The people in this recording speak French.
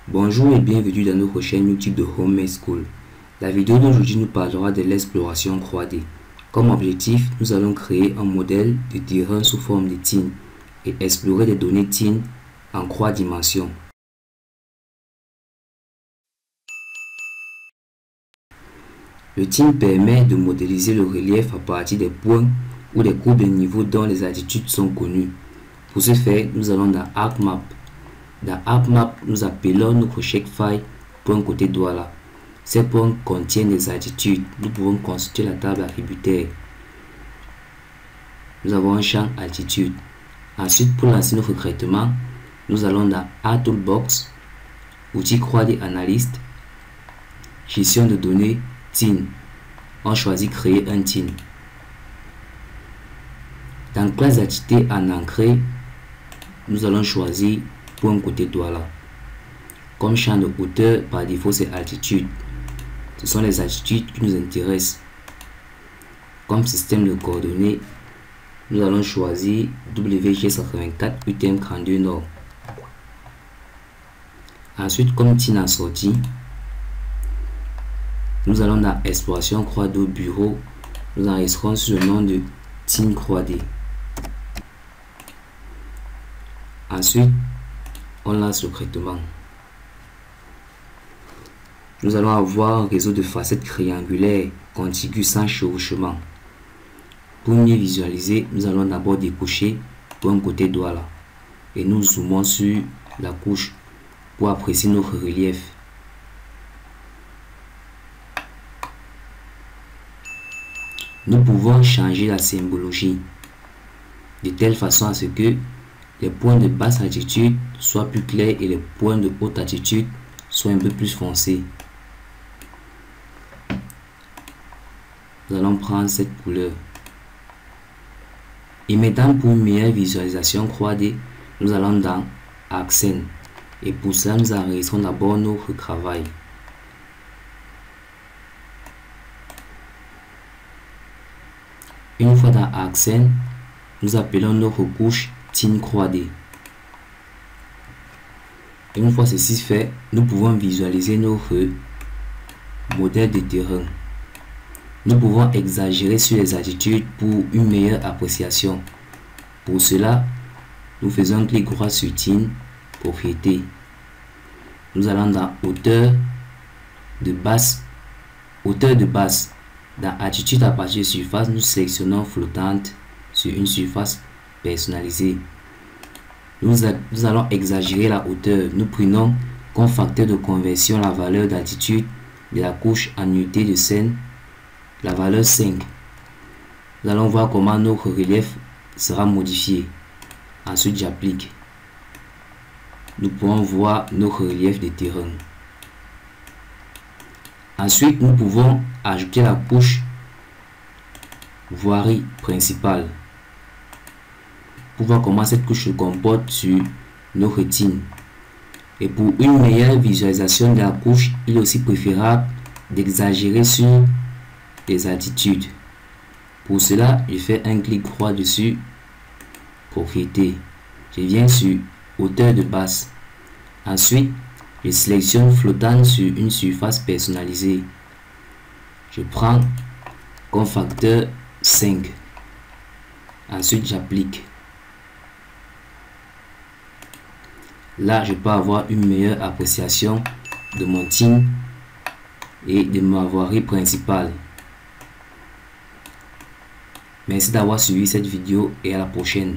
Bonjour et bienvenue dans notre chaîne YouTube de Homemade School. La vidéo d'aujourd'hui nous parlera de l'exploration 3D. Comme objectif, nous allons créer un modèle de terrain sous forme de tin et explorer des données tin en 3 dimensions. Le tin permet de modéliser le relief à partir des points ou des courbes de niveau dont les altitudes sont connues. Pour ce faire, nous allons dans ArcMap. Dans ArcMap, nous appelons notre shapefile point côté droit là. Ces points contiennent des altitudes. Nous pouvons constituer la table attributaire. Nous avons un champ altitude. Ensuite, pour lancer notre traitement, nous allons dans Art Toolbox, outil 3D Analyst, gestion de données, tin. On choisit créer un tin. Dans classe d'entité en entrée, nous allons choisir point côté droit là. Comme champ de hauteur, par défaut c'est altitude. Ce sont les altitudes qui nous intéressent. Comme système de coordonnées, nous allons choisir WG184 UTM32 Nord. Ensuite, comme tin en sortie, nous allons dans exploration 3D au bureau. Nous enregistrons sur le nom de tin 3D. Ensuite, on lance le traitement. Nous allons avoir un réseau de facettes triangulaires contiguës sans chevauchement. Pour mieux visualiser, nous allons d'abord décocher pour un côté droit là et nous zoomons sur la couche pour apprécier notre relief. Nous pouvons changer la symbologie de telle façon à ce que les points de basse altitude soient plus clairs et les points de haute altitude soient un peu plus foncés. Nous allons prendre cette couleur. Et maintenant, pour une meilleure visualisation 3D, nous allons dans Accent. Et pour cela, nous enregistrons d'abord notre travail. Une fois dans Accent, nous appelons notre couche tin 3D. Une fois ceci fait, nous pouvons visualiser notre modèle de terrain. Nous pouvons exagérer sur les altitudes pour une meilleure appréciation. Pour cela, nous faisons un clic droit sur tin, propriété. Nous allons dans hauteur de base. Dans attitude à partir de surface, nous sélectionnons flottante sur une surface personnalisée. Nous allons exagérer la hauteur. Nous prenons comme facteur de conversion la valeur d'altitude de la couche en unité de scène, la valeur 5. Nous allons voir comment notre relief sera modifié. Ensuite, j'applique. Nous pouvons voir notre relief de terrain. Ensuite, nous pouvons ajouter la couche voirie principale pour voir comment cette couche se comporte sur notre tin. Et pour une meilleure visualisation de la couche, il est aussi préférable d'exagérer sur les altitudes. Pour cela, je fais un clic droit dessus, propriété. Je viens sur hauteur de base. Ensuite, je sélectionne flottante sur une surface personnalisée. Je prends comme facteur 5. Ensuite, j'applique. Là, je peux avoir une meilleure appréciation de mon tin et de ma voirie principale. Merci d'avoir suivi cette vidéo et à la prochaine.